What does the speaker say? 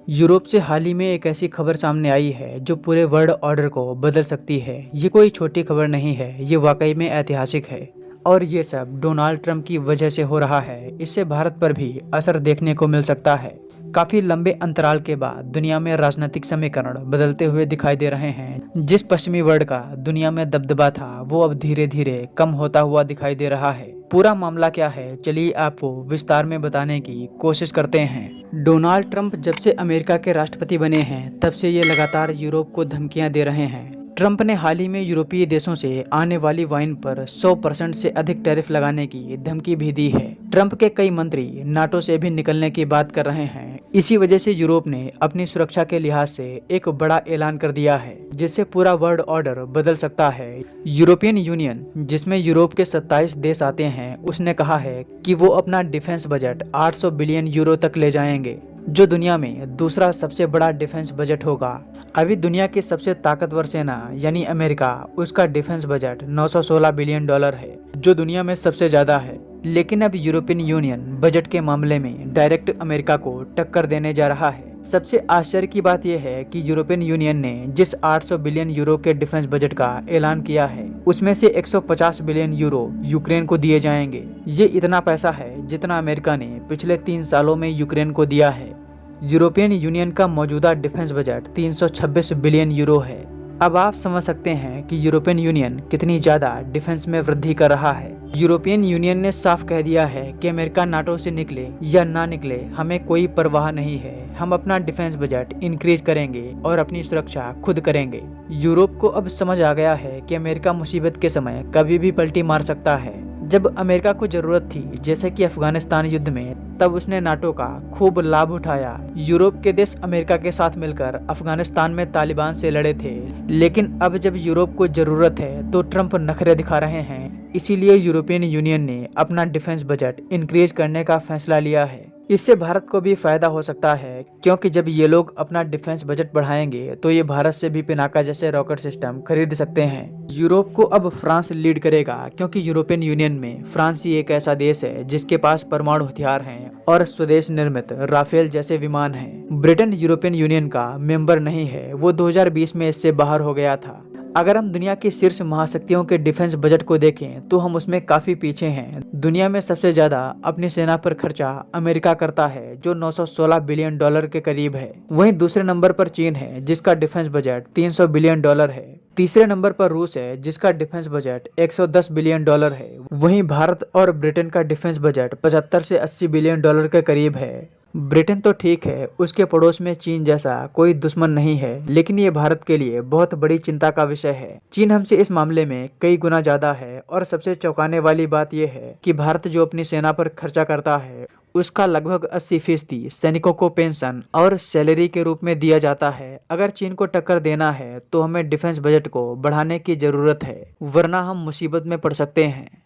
Europe से हाल ही में एक ऐसी खबर सामने आई है जो पूरे वर्ल्ड ऑर्डर को बदल सकती है। ये कोई छोटी खबर नहीं है, ये वाकई में ऐतिहासिक है। और ये सब डोनाल्ड ट्रंप की वजह से हो रहा है। इससे भारत पर भी असर देखने को मिल सकता है। काफी लंबे अंतराल के बाद दुनिया में राजनीतिक समीकरण बदलते हुए दिखाई दे रहे हैं। जिस पश्चिमी वर्ल्ड का दुनिया में दबदबा था, वो अब धीरे धीरे कम होता हुआ दिखाई दे रहा है। पूरा मामला क्या है, चलिए आपको विस्तार में बताने की कोशिश करते हैं। डोनाल्ड ट्रंप जब से अमेरिका के राष्ट्रपति बने हैं, तब से ये लगातार यूरोप को धमकियां दे रहे हैं। ट्रंप ने हाल ही में यूरोपीय देशों से आने वाली वाइन पर 100% से अधिक टैरिफ लगाने की धमकी भी दी है। ट्रंप के कई मंत्री नाटो से भी निकलने की बात कर रहे हैं। इसी वजह से यूरोप ने अपनी सुरक्षा के लिहाज से एक बड़ा ऐलान कर दिया है, जिससे पूरा वर्ल्ड ऑर्डर बदल सकता है। यूरोपियन यूनियन, जिसमें यूरोप के 27 देश आते हैं, उसने कहा है कि वो अपना डिफेंस बजट 800 बिलियन यूरो तक ले जाएंगे, जो दुनिया में दूसरा सबसे बड़ा डिफेंस बजट होगा। अभी दुनिया की सबसे ताकतवर सेना यानी अमेरिका, उसका डिफेंस बजट 916 बिलियन डॉलर है, जो दुनिया में सबसे ज्यादा है। लेकिन अब यूरोपियन यूनियन बजट के मामले में डायरेक्ट अमेरिका को टक्कर देने जा रहा है। सबसे आश्चर्य की बात यह है कि यूरोपियन यूनियन ने जिस 800 बिलियन यूरो के डिफेंस बजट का ऐलान किया है, उसमें से 150 बिलियन यूरो यूक्रेन को दिए जाएंगे। ये इतना पैसा है जितना अमेरिका ने पिछले 3 सालों में यूक्रेन को दिया है। यूरोपियन यूनियन का मौजूदा डिफेंस बजट 326 बिलियन यूरो है। अब आप समझ सकते हैं कि यूरोपियन यूनियन कितनी ज्यादा डिफेंस में वृद्धि कर रहा है। यूरोपियन यूनियन ने साफ कह दिया है कि अमेरिका नाटो से निकले या ना निकले, हमें कोई परवाह नहीं है। हम अपना डिफेंस बजट इंक्रीज करेंगे और अपनी सुरक्षा खुद करेंगे। यूरोप को अब समझ आ गया है कि अमेरिका मुसीबत के समय कभी भी पलटी मार सकता है। जब अमेरिका को जरूरत थी, जैसे कि अफगानिस्तान युद्ध में, तब उसने नाटो का खूब लाभ उठाया। यूरोप के देश अमेरिका के साथ मिलकर अफगानिस्तान में तालिबान से लड़े थे। लेकिन अब जब यूरोप को जरूरत है तो ट्रंप नखरे दिखा रहे हैं। इसीलिए यूरोपियन यूनियन ने अपना डिफेंस बजट इंक्रीज करने का फैसला लिया है। इससे भारत को भी फायदा हो सकता है, क्योंकि जब ये लोग अपना डिफेंस बजट बढ़ाएंगे तो ये भारत से भी पिनाका जैसे रॉकेट सिस्टम खरीद सकते हैं। यूरोप को अब फ्रांस लीड करेगा, क्योंकि यूरोपियन यूनियन में फ्रांस ही एक ऐसा देश है जिसके पास परमाणु हथियार हैं और स्वदेश निर्मित राफेल जैसे विमान हैं। ब्रिटेन यूरोपियन यूनियन का मेंबर नहीं है, वो 2020 में इससे बाहर हो गया था। अगर हम दुनिया की शीर्ष महाशक्तियों के डिफेंस बजट को देखें तो हम उसमें काफी पीछे हैं। दुनिया में सबसे ज्यादा अपनी सेना पर खर्चा अमेरिका करता है, जो 916 बिलियन डॉलर के करीब है। वहीं दूसरे नंबर पर चीन है, जिसका डिफेंस बजट 300 बिलियन डॉलर है। तीसरे नंबर पर रूस है, जिसका डिफेंस बजट 110 बिलियन डॉलर है। वहीं भारत और ब्रिटेन का डिफेंस बजट 75 से 80 बिलियन डॉलर के करीब है। ब्रिटेन तो ठीक है, उसके पड़ोस में चीन जैसा कोई दुश्मन नहीं है, लेकिन ये भारत के लिए बहुत बड़ी चिंता का विषय है। चीन हमसे इस मामले में कई गुना ज्यादा है। और सबसे चौंकाने वाली बात यह है कि भारत जो अपनी सेना पर खर्चा करता है, उसका लगभग 80% सैनिकों को पेंशन और सैलरी के रूप में दिया जाता है। अगर चीन को टक्कर देना है तो हमें डिफेंस बजट को बढ़ाने की जरूरत है, वरना हम मुसीबत में पड़ सकते हैं।